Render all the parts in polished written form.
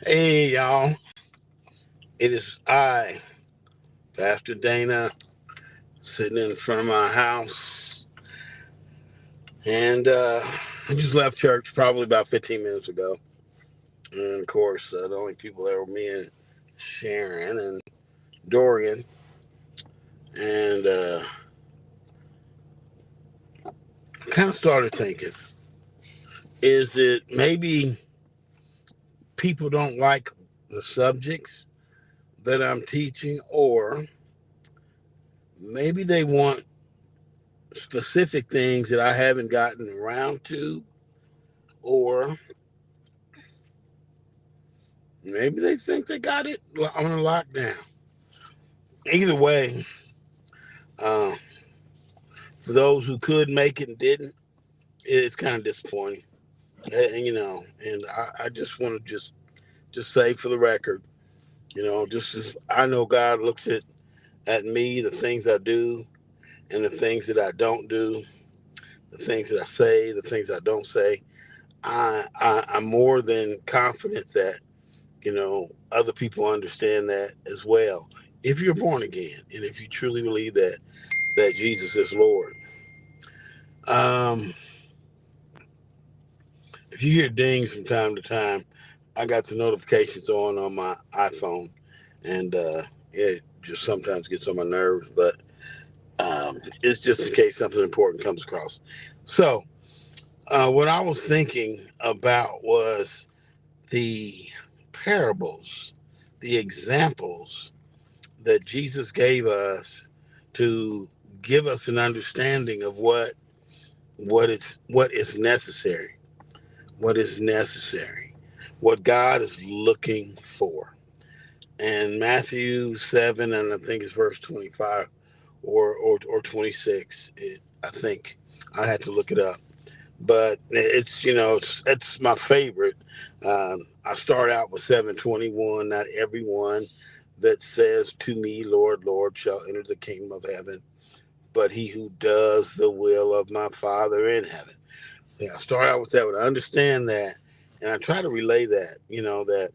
Hey, y'all. It is I, Pastor Dana, sitting in front of my house. And I just left church probably about 15 minutes ago. And of course, the only people there were me and Sharon and Dorian. And I kind of started thinking, is it maybe people don't like the subjects that I'm teaching, or maybe they want specific things that I haven't gotten around to, or maybe they think they got it on a lockdown. Either way, uh, for those who could make it and didn't, it's kind of disappointing. And I just want to just say for the record, just as I know God looks at me, the things I do and the things that I don't do, the things that I say, the things I don't say. I'm more than confident that other people understand that as well. If you're born again, and if you truly believe that Jesus is Lord. Um, if you hear dings from time to time, I got the notifications on my iPhone, and it just sometimes gets on my nerves. But it's just in case something important comes across. So, what I was thinking about was the parables, the examples that Jesus gave us to give us an understanding of what is necessary, what is necessary, what God is looking for. And Matthew 7, and I think it's verse 25 or 26. I think I had to look it up, but it's my favorite. I start out with 7:21. Not everyone that says to me, Lord, Lord, shall enter the kingdom of heaven, but he who does the will of my Father in heaven. Yeah, I start out with that one. I understand that, and I try to relay that. That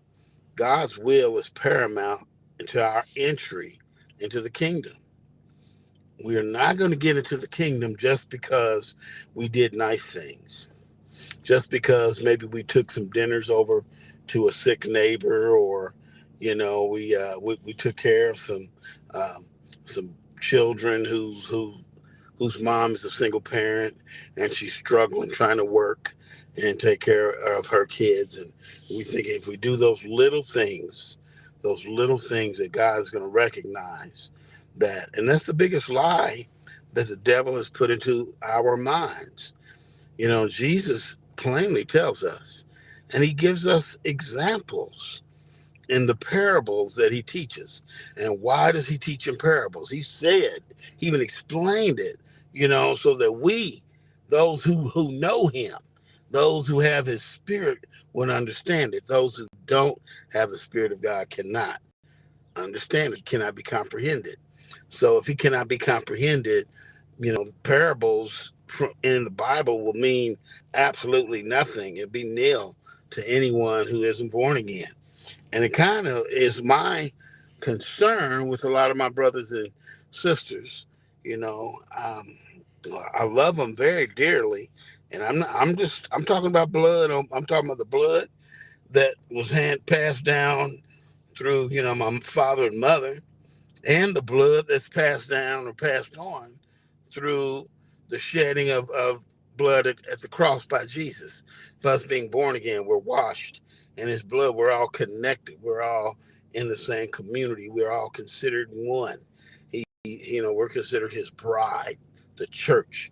God's will is paramount into our entry into the kingdom. We are not going to get into the kingdom just because we did nice things, just because maybe we took some dinners over to a sick neighbor, or we took care of some children whose mom is a single parent and she's struggling trying to work and take care of her kids. And we think if we do those little things that God's going to recognize that. And that's the biggest lie that the devil has put into our minds. Jesus plainly tells us, and he gives us examples in the parables that he teaches. And why does he teach in parables? He even explained it, so that those who know him, those who have his spirit, would understand it. Those who don't have the spirit of God cannot understand it, cannot be comprehended. So if he cannot be comprehended, parables in the Bible will mean absolutely nothing. It'd be nil to anyone who isn't born again. And it kind of is my concern with a lot of my brothers and sisters. You know, um, I love them very dearly, and I'm talking about blood. I'm talking about the blood that was passed down through my father and mother, and the blood that's passed down or passed on through the shedding of blood at the cross by Jesus. Us being born again, we're washed in his blood. We're all connected. We're all in the same community. We're all considered one. We're considered his bride, the church.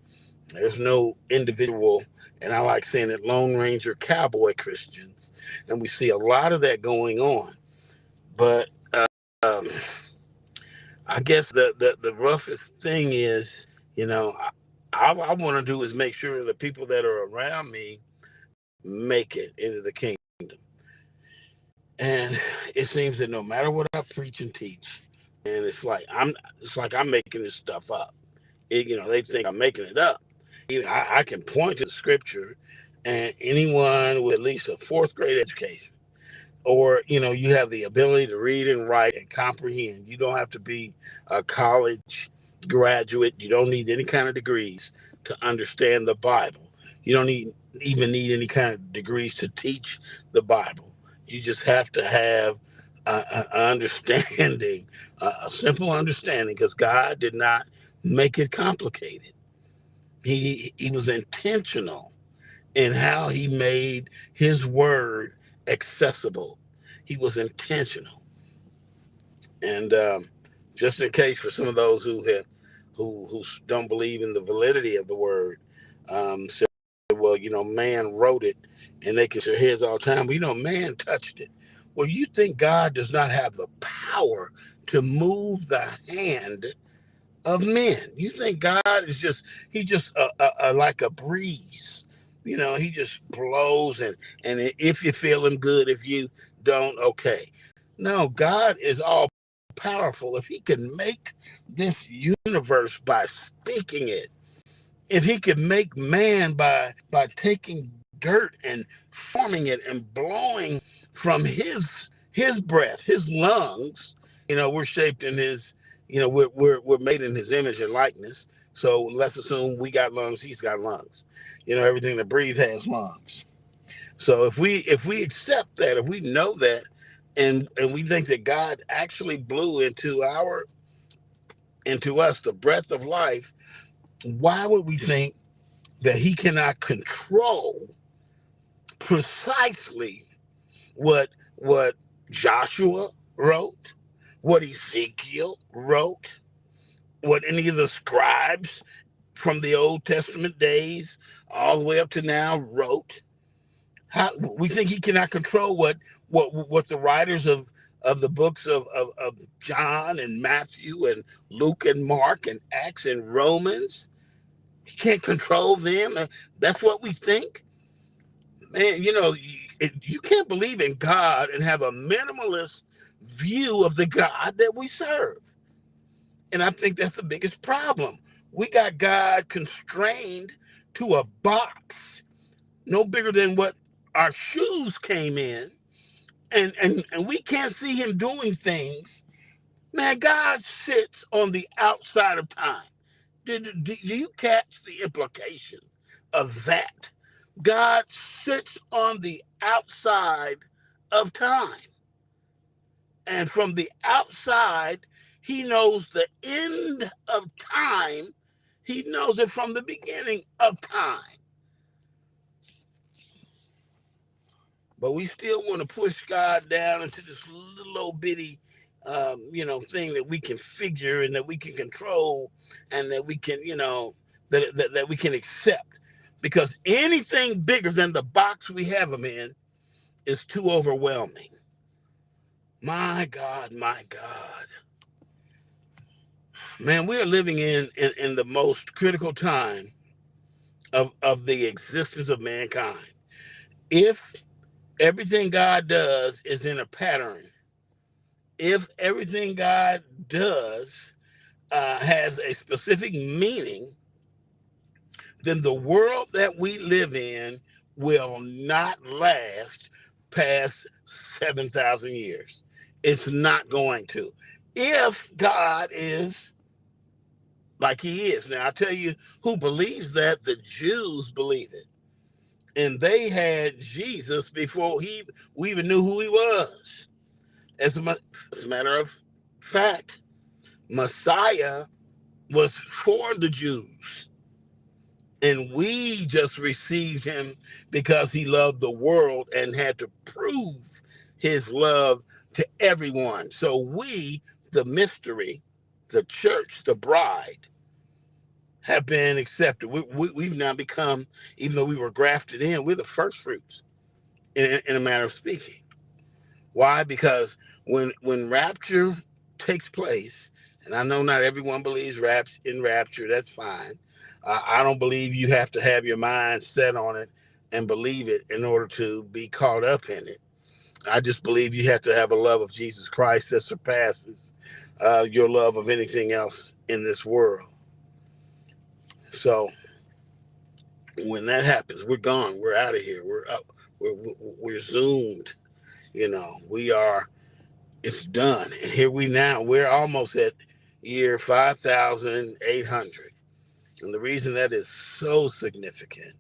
There's no individual, and I like saying it, Lone Ranger cowboy Christians. And we see a lot of that going on. But um, I guess the roughest thing is, you know, all I want to do is make sure the people that are around me make it into the kingdom. And it seems that no matter what I preach and teach, and it's like I'm making this stuff up. They think I'm making it up. I can point to the scripture, and anyone with at least a fourth grade education or you have the ability to read and write and comprehend. You don't have to be a college graduate. You don't need any kind of degrees to understand the Bible. You don't even need any kind of degrees to teach the Bible. You just have to have a understanding, a simple understanding, because God did not make it complicated. He was intentional in how he made his word accessible. He was intentional. And just in case for some of those who don't believe in the validity of the word, say, well, man wrote it, and they can shake their heads all the time. But man touched it. Well, you think God does not have the power to move the hand of men? You think God is he's just like a breeze? He just blows, and if you feel him, good. If you don't, okay. No, God is all powerful. If he can make this universe by speaking it, if he could make man by taking dirt and forming it and blowing from his breath, his lungs, we're shaped in his, we're made in his image and likeness. So let's assume we got lungs, he's got lungs. Everything that breathes has lungs. So if we accept that, if we know that, and we think that God actually blew into us the breath of life, why would we think that he cannot control precisely what Joshua wrote, what Ezekiel wrote, what any of the scribes from the Old Testament days all the way up to now wrote? How we think he cannot control what the writers of the books of John and Matthew and Luke and Mark and Acts and Romans? He can't control them. That's what we think. Man, you can't believe in God and have a minimalist view of the God that we serve. And I think that's the biggest problem. We got God constrained to a box no bigger than what our shoes came in, and we can't see him doing things. Man, God sits on the outside of time. Do you catch the implication of that? God sits on the outside of time. And from the outside, he knows the end of time. He knows it from the beginning of time. But we still want to push God down into this little old bitty, thing that we can figure and that we can control and that we can, that we can accept. Because anything bigger than the box we have them in is too overwhelming. My God, my God. Man, we are living in the most critical time of the existence of mankind. If everything God does is in a pattern, if everything God does has a specific meaning, then the world that we live in will not last past 7,000 years. It's not going to. If God is like he is. Now, I'll tell you who believes that. The Jews believe it. And they had Jesus before we even knew who he was. As a matter of fact, Messiah was for the Jews. And we just received him because he loved the world and had to prove his love to everyone. So we, the mystery, the church, the bride, have been accepted. We've now become, even though we were grafted in, we're the first fruits in a matter of speaking. Why? Because when rapture takes place, and I know not everyone believes in rapture, that's fine. I don't believe you have to have your mind set on it and believe it in order to be caught up in it. I just believe you have to have a love of Jesus Christ that surpasses your love of anything else in this world. So when that happens, we're gone. We're out of here. We're up. We're zoomed It's done. And here we're almost at year 5,800. And the reason that is so significant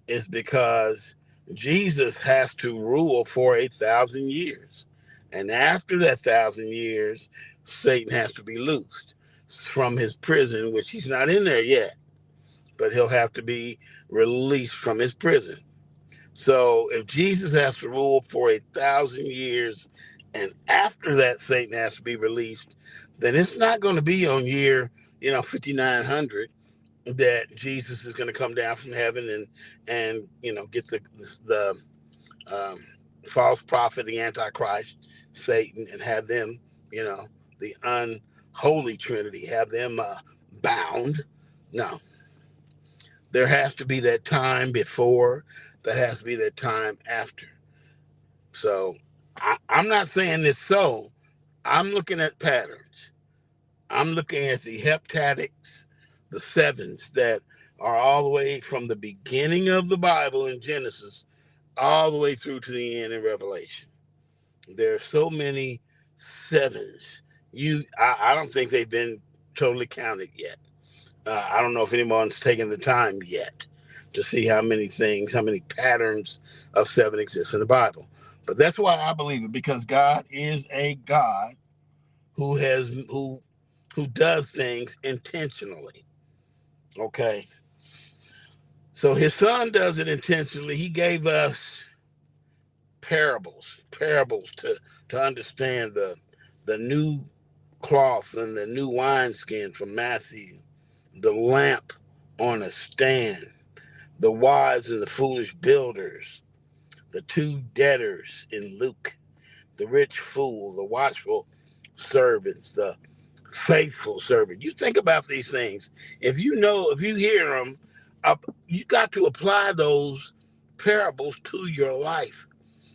is because Jesus has to rule for 1,000 years. And after that 1,000 years, Satan has to be loosed from his prison, which he's not in there yet, but he'll have to be released from his prison. So if Jesus has to rule for 1,000 years, and after that Satan has to be released, then it's not going to be on year 5,900 that Jesus is going to come down from heaven and get the um, false prophet, the Antichrist, Satan, and have them, the unholy Trinity, have them bound. No, there has to be that time before, there has to be that time after. So I'm not saying this so. I'm looking at patterns. I'm looking at the heptadics, the sevens that are all the way from the beginning of the Bible in Genesis all the way through to the end in Revelation. There are so many sevens. I don't think they've been totally counted yet. I don't know if anyone's taken the time yet to see how many things, how many patterns of seven exist in the Bible. But that's why I believe it, because God is a God who does things intentionally. Okay. So his son does it intentionally. He gave us parables to understand the new cloth and the new wineskin from Matthew, the lamp on a stand, the wise and the foolish builders, the two debtors in Luke, the rich fool, the watchful servants, the faithful servant. You think about these things. If you hear them, you got to apply those parables to your life.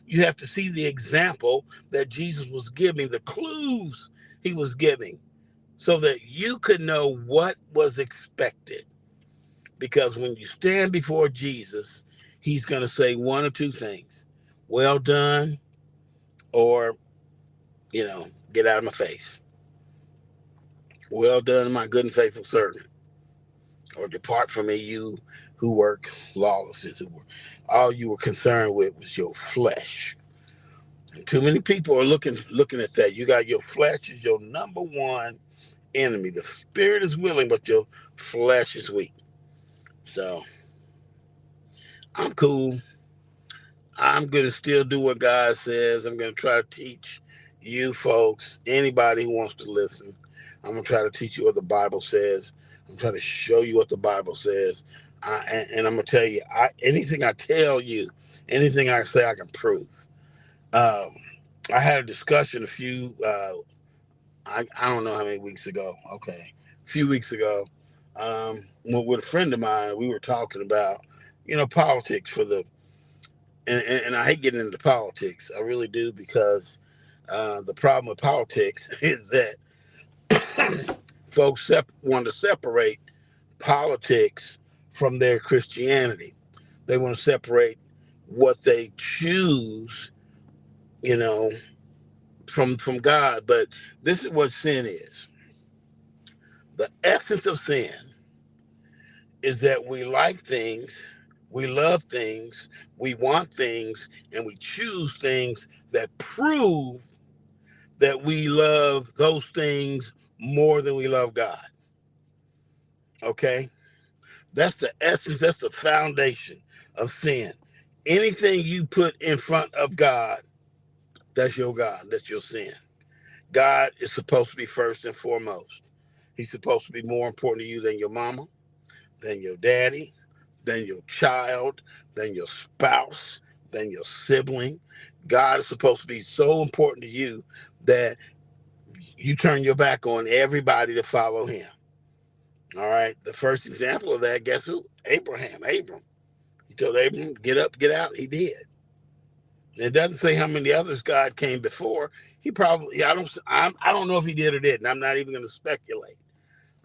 You have to see the example that Jesus was giving, the clues he was giving, so that you could know what was expected. Because when you stand before Jesus, he's going to say one or two things: well done, or, get out of my face. Well done, my good and faithful servant. Or depart from me, you who work lawlessness, all you were concerned with was your flesh. And too many people are looking at that. You got your flesh is your number one enemy. The spirit is willing, but your flesh is weak. So I'm cool. I'm gonna still do what God says. I'm gonna try to teach you folks, anybody who wants to listen. I'm gonna try to teach you what the Bible says. I'm trying to show you what the Bible says. And I'm gonna tell you, anything I tell you, anything I say, I can prove. Um, I had a discussion I don't know how many weeks ago. Okay, a few weeks ago, with a friend of mine. We were talking about, politics and I hate getting into politics. I really do, because the problem with politics is that folks want to separate politics from their Christianity. They want to separate what they choose, you know, from God. But this is what sin is. The essence of sin is that we like things, we love things, we want things, and we choose things that prove that we love those things more than we love God. Okay? That's the essence, that's the foundation of sin. Anything you put in front of God, that's your God, that's your sin. God is supposed to be first and foremost. He's supposed to be more important to you than your mama, than your daddy, than your child, than your spouse, than your sibling. God is supposed to be so important to you that you turn your back on everybody to follow him. All right. The first example of that, guess who? Abraham. Abram. He told Abram, get up, get out. He did. It doesn't say how many others God came before. He probably, I don't know if he did or didn't. I'm not even going to speculate.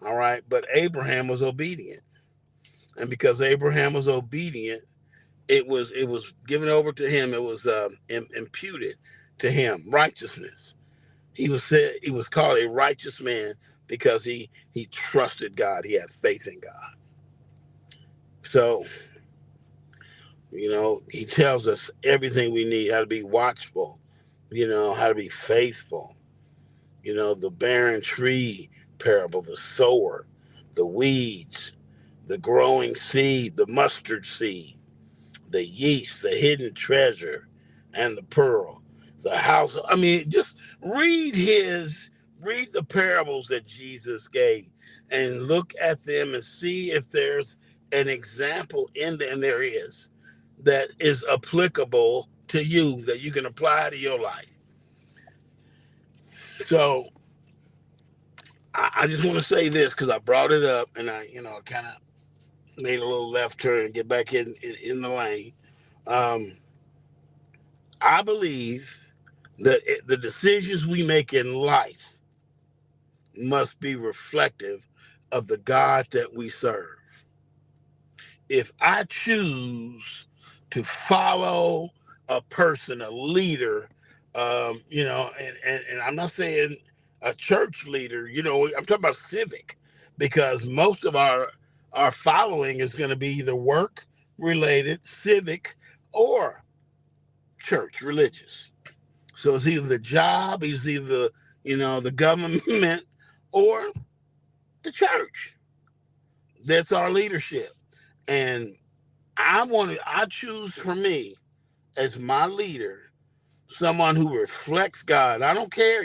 All right. But Abraham was obedient. And because Abraham was obedient, it was given over to him. It was imputed. to him, righteousness. He was called a righteous man because he trusted God. He had faith in God. So, he tells us everything we need, how to be watchful, how to be faithful. The barren tree parable, the sower, the weeds, the growing seed, the mustard seed, the yeast, the hidden treasure, and the pearl, the house. I mean, just read the parables that Jesus gave and look at them and see if there's an example in there, and there is, that is applicable to you, that you can apply to your life. So I just want to say this because I brought it up and I kind of made a little left turn and get back in the lane. Um, I believe that the decisions we make in life must be reflective of the God that we serve. If I choose to follow a person, a leader, and I'm not saying a church leader, I'm talking about civic, because most of our following is going to be either work related, civic, or church, religious. So it's either the job, it's either, the government or the church. That's our leadership. And I choose for me as my leader, someone who reflects God. I don't care,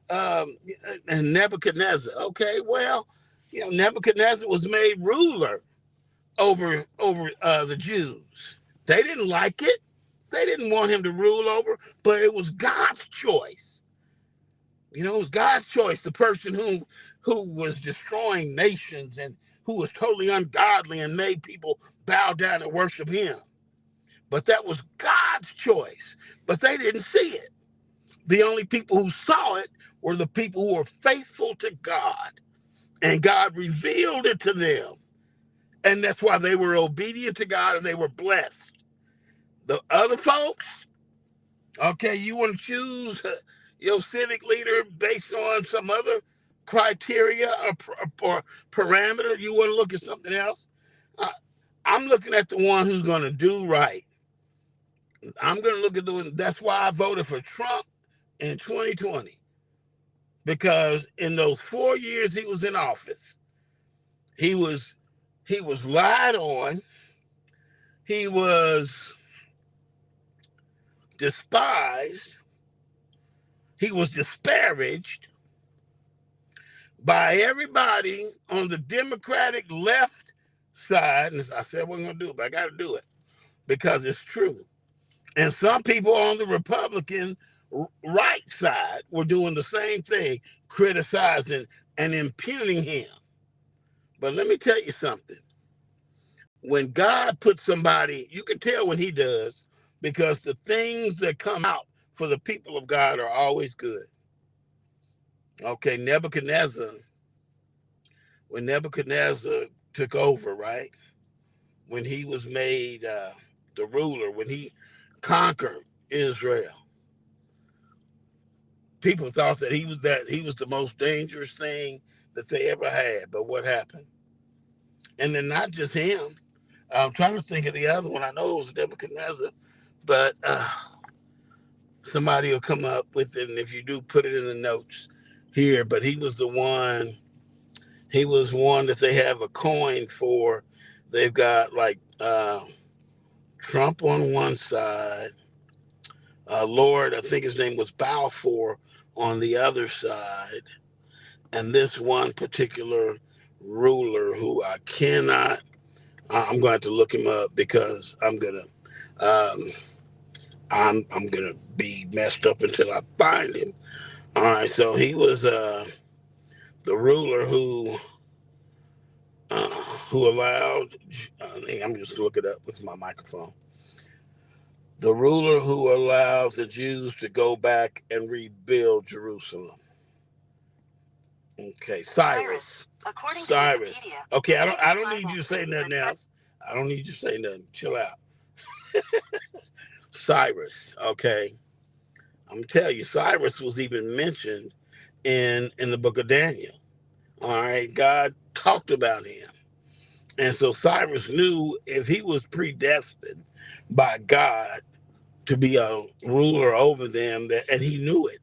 and Nebuchadnezzar. Okay, well, Nebuchadnezzar was made ruler over the Jews. They didn't like it. They didn't want him to rule over, but it was God's choice. It was God's choice. The person who was destroying nations and who was totally ungodly and made people bow down and worship him. But that was God's choice. But they didn't see it. The only people who saw it were the people who were faithful to God. And God revealed it to them. And that's why they were obedient to God and they were blessed. The other folks, okay, you want to choose your civic leader based on some other criteria or parameter, you want to look at something else. I'm looking at the one who's going to do right. I'm going to look at the one. That's why I voted for Trump in 2020, because in those 4 years he was in office, he was lied on, he was despised, he was disparaged by everybody on the Democratic left side. And I said, I wasn't going to do it, but I got to do it because it's true. And some people on the Republican right side were doing the same thing, criticizing and impugning him. But let me tell you something. When God puts somebody, you can tell when he does, because the things that come out for the people of God are always good. Okay, when Nebuchadnezzar took over, right? When he was made the ruler, when he conquered Israel, people thought that he was the most dangerous thing that they ever had. But what happened? And then not just him. I'm trying to think of the other one. I know it was Nebuchadnezzar, but somebody will come up with it, and if you do, put it in the notes here. But he was the one. He was one that they have a coin for. They've got like Trump on one side, Lord, I think his name was Balfour, on the other side, and this one particular ruler who I cannot. I'm going to have to look him up because I'm gonna be messed up until I find him. All right, so he was the ruler who allowed. I'm just look it up with my microphone. The ruler who allowed the Jews to go back and rebuild Jerusalem. Okay, Cyrus. According Cyrus. To Wikipedia, okay, I don't need you to say nothing else. I don't need you to say nothing. Chill out. Cyrus. Okay. I'm gonna tell you, Cyrus was even mentioned in the book of Daniel. All right, God talked about him. And so Cyrus knew if he was predestined by God to be a ruler over them, that, and he knew it.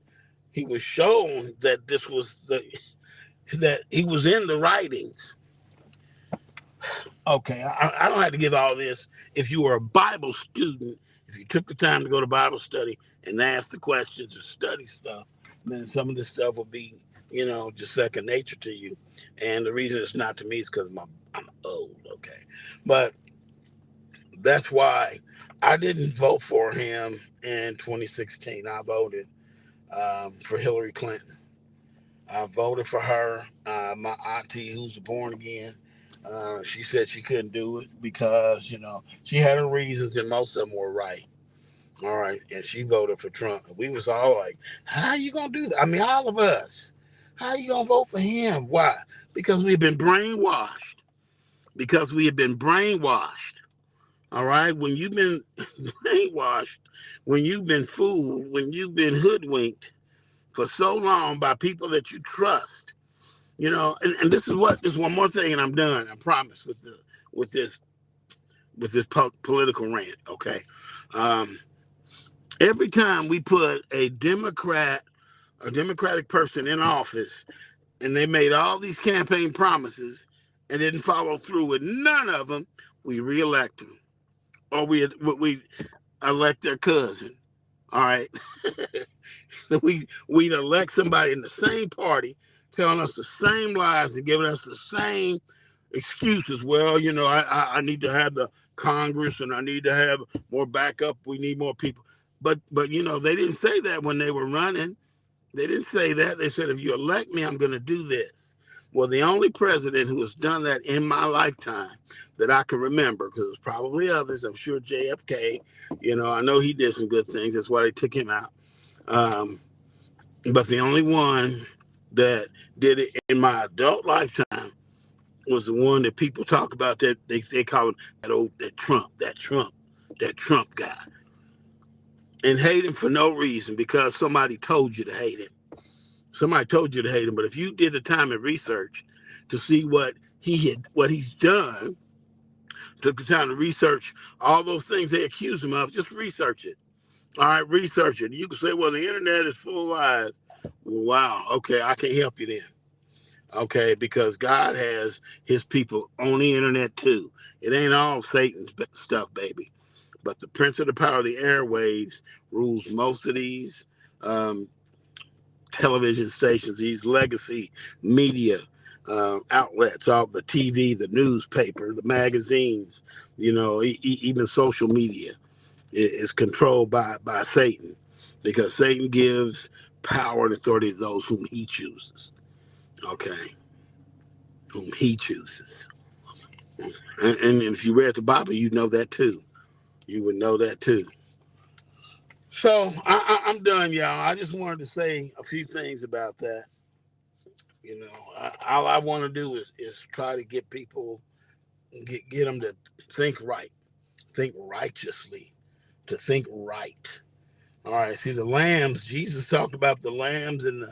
He was shown that this was that he was in the writings. Okay, I don't have to give all this. If you were a Bible student, if you took the time to go to Bible study and ask the questions or study stuff, then some of this stuff will be, just second nature to you. And the reason it's not to me is because I'm old, okay? But that's why I didn't vote for him in 2016. I voted for Hillary Clinton. I voted for her. My auntie, who's born again, she said she couldn't do it because, she had her reasons and most of them were right. All right. And she voted for Trump. We was all like, how you going to do that? I mean, all of us. How you going to vote for him? Why? Because we've been brainwashed. Because we have been brainwashed. All right. When you've been brainwashed, when you've been fooled, when you've been hoodwinked for so long by people that you trust, and this is one more thing, and I'm done. I promise with this political rant. Okay, every time we put a Democratic person in office, and they made all these campaign promises and didn't follow through with none of them, we reelect them, or we elect their cousin. All right. That we'd elect somebody in the same party telling us the same lies and giving us the same excuses. Well, I need to have the Congress and I need to have more backup. We need more people. But they didn't say that when they were running. They didn't say that. They said, if you elect me, I'm going to do this. Well, the only president who has done that in my lifetime that I can remember, because there's probably others, I'm sure JFK, I know he did some good things. That's why they took him out. But the only one that did it in my adult lifetime was the one that people talk about, that they call him that Trump guy. And hate him for no reason, because somebody told you to hate him. Somebody told you to hate him. But if you did the time and research to see what he's done, took the time to research all those things they accuse him of, just research it. All right, research it. You can say, well, the internet is full of lies. Wow. Okay, I can help you then. Okay, because God has his people on the internet too. It ain't all Satan's stuff, baby. But the prince of the power of the airwaves rules most of these television stations, these legacy media outlets, all the TV, the newspaper, the magazines, even social media is controlled by Satan, because Satan gives power and authority to those whom he chooses. Okay, whom he chooses. And if you read the Bible, you know that too. You would know that too. So I'm done, y'all. I just wanted to say a few things about that. All I want to do is try to get people, get them to think right, think righteously, to think right. All right. See, the lambs. Jesus talked about the lambs and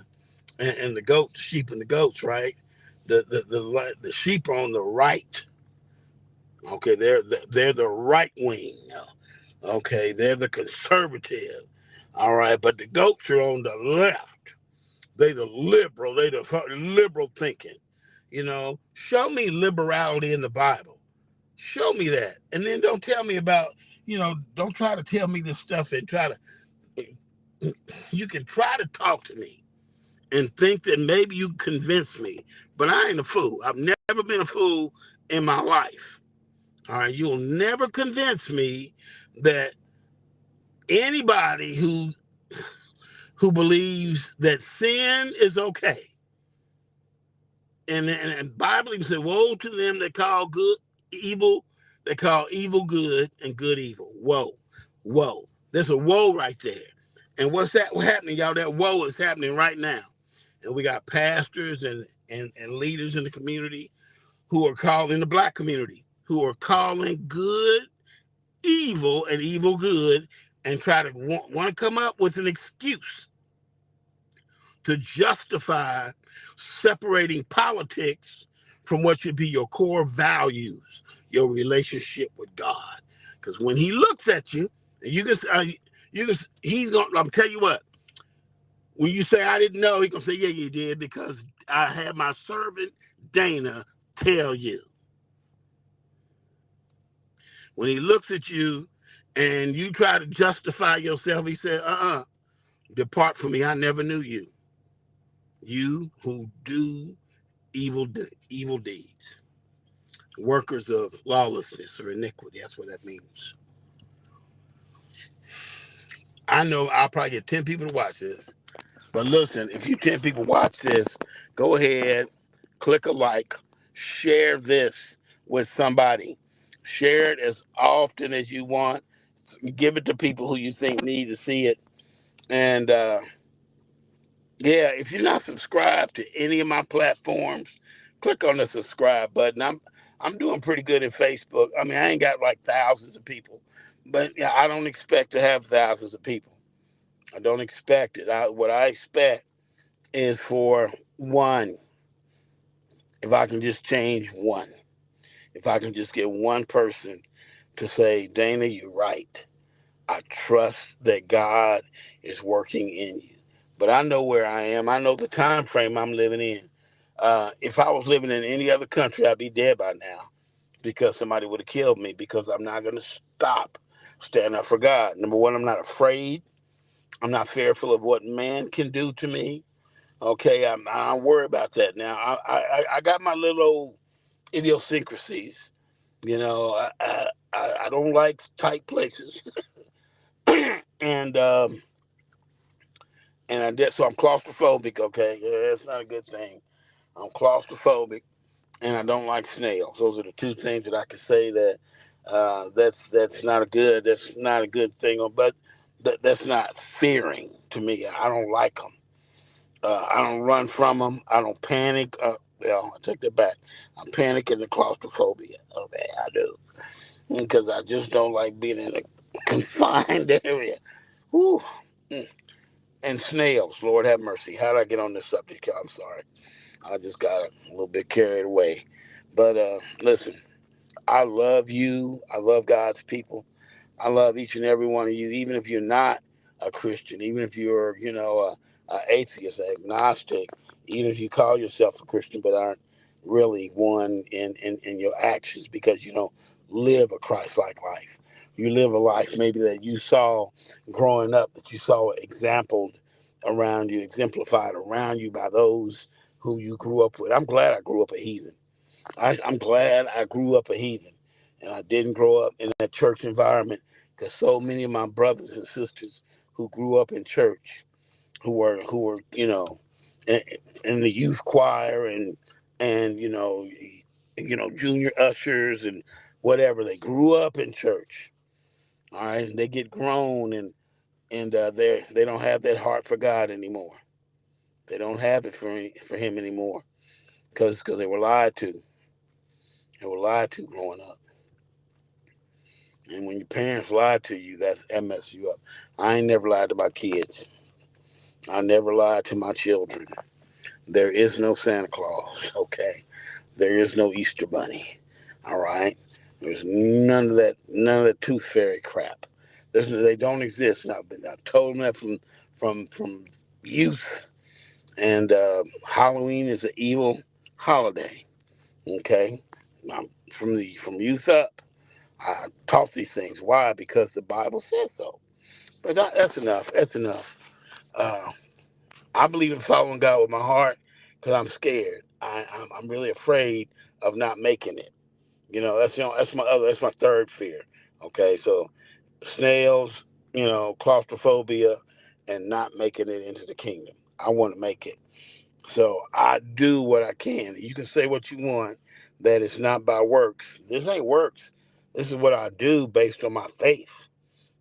the goats, the sheep and the goats, right? The sheep are on the right. Okay, they're the right wing. Okay, they're the conservative. All right, but the goats are on the left. They the liberal. They the liberal thinking. Show me liberality in the Bible. Show me that, and then don't tell me about. Don't try to tell me this stuff and try to. You can try to talk to me and think that maybe you convince me, but I ain't a fool. I've never been a fool in my life. All right, you'll never convince me that anybody who believes that sin is okay, and Bible even said, "Woe to them that call good evil, they call evil good, and good evil." Woe. There's a woe right there. And what's that happening, y'all? That woe is happening right now. And we got pastors and leaders in the community who are calling, the black community, who are calling good evil and evil good, and try to want to come up with an excuse to justify separating politics from what should be your core values, your relationship with God. Because when He looks at you, he's gonna. I'm tell you what. When you say I didn't know, He's gonna say, yeah, you did, because I had my servant Dana tell you. When He looks at you and you try to justify yourself, He said, depart from me, I never knew you. You who do evil deeds, workers of lawlessness or iniquity. That's what that means. I know I'll probably get 10 people to watch this, but listen, if you 10 people watch this, go ahead, click a like, share this with somebody. Share it as often as you want. Give it to people who you think need to see it. And yeah, if you're not subscribed to any of my platforms, click on the subscribe button. I'm doing pretty good in Facebook. I mean, I ain't got like thousands of people, but yeah, I don't expect to have thousands of people. I don't expect it. What I expect is for one, if I can just change one, if I can just get one person to say, Dana, you're right. I trust that God is working in you. But I know where I am. I know the time frame I'm living in. If I was living in any other country, I'd be dead by now because somebody would have killed me, because I'm not going to stop standing up for God. Number one, I'm not afraid. I'm not fearful of what man can do to me. Okay, I don't worry about that now. I got my little old idiosyncrasies. You know, I don't like tight places. and and I did, so I'm claustrophobic. Okay, yeah, it's not a good thing. I'm claustrophobic, and I don't like snails. Those are the two things that I can say that that's not a good, thing. But that's not fearing to me. I don't like them. I don't run from them. I don't panic. Well, I take that back. I panic in the claustrophobia. Okay, I do, because I just don't like being in a confined area. Whew. Mm. And snails, Lord have mercy. How did I get on this subject? I'm sorry. I just got a little bit carried away. But listen, I love you. I love God's people. I love each and every one of you, even if you're not a Christian, even if you're, a atheist, agnostic, even if you call yourself a Christian but aren't really one in your actions, because you don't live a Christ-like life. You live a life maybe that you saw growing up, that you saw exemplified around you by those who you grew up with. I'm glad I grew up a heathen. I'm glad I grew up a heathen, and I didn't grow up in a church environment, because so many of my brothers and sisters who grew up in church, who were in, in the youth choir and junior ushers and whatever, they grew up in church. All right, and they get grown, and they don't have that heart for God anymore. They don't have it for Him anymore, because they were lied to. They were lied to growing up. And when your parents lie to you, that messes you up. I ain't never lied to my kids. I never lied to my children. There is no Santa Claus, okay? There is no Easter Bunny, all right? There's none of that tooth fairy crap. They don't exist. And I've told them that from youth. And Halloween is an evil holiday, okay? From youth up, I taught these things. Why? Because the Bible says so. But that's enough. That's enough. Uh, I believe in following God with my heart, because I'm scared. I'm really afraid of not making it. That's my third fear. Okay, so snails, claustrophobia, and not making it into the kingdom. I want to make it. So I do what I can. You can say what you want, that it's not by works. This ain't works. This is what I do based on my faith,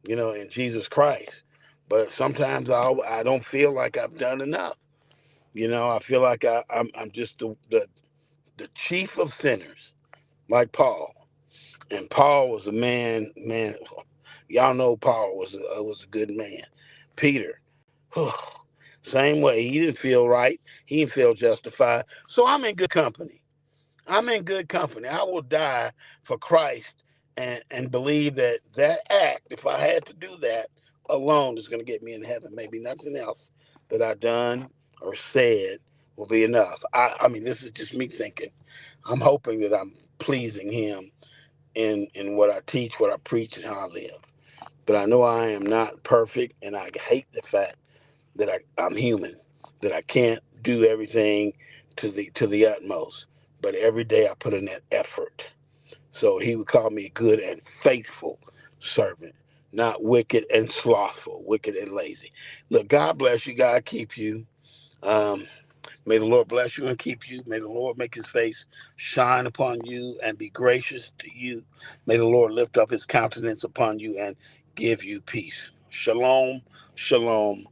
in Jesus Christ. But sometimes I don't feel like I've done enough. I feel like I'm just the chief of sinners, like Paul. And Paul was a man. Y'all know Paul was a good man. Peter, same way. He didn't feel right. He didn't feel justified. So I'm in good company. I'm in good company. I will die for Christ and believe that that act, if I had to do that alone, is going to get me in heaven. Maybe nothing else that I've done or said will be enough. I mean, this is just me thinking. I'm hoping that I'm pleasing Him in what I teach, what I preach, and how I live. But I know I am not perfect, and I hate the fact that I'm human, that I can't do everything to the utmost. But every day I put in that effort. So He would call me a good and faithful servant, not wicked and slothful, wicked and lazy. Look, God bless you. God keep you. Um, May the Lord bless you and keep you. May the Lord make His face shine upon you and be gracious to you. May the Lord lift up His countenance upon you and give you peace. Shalom, shalom.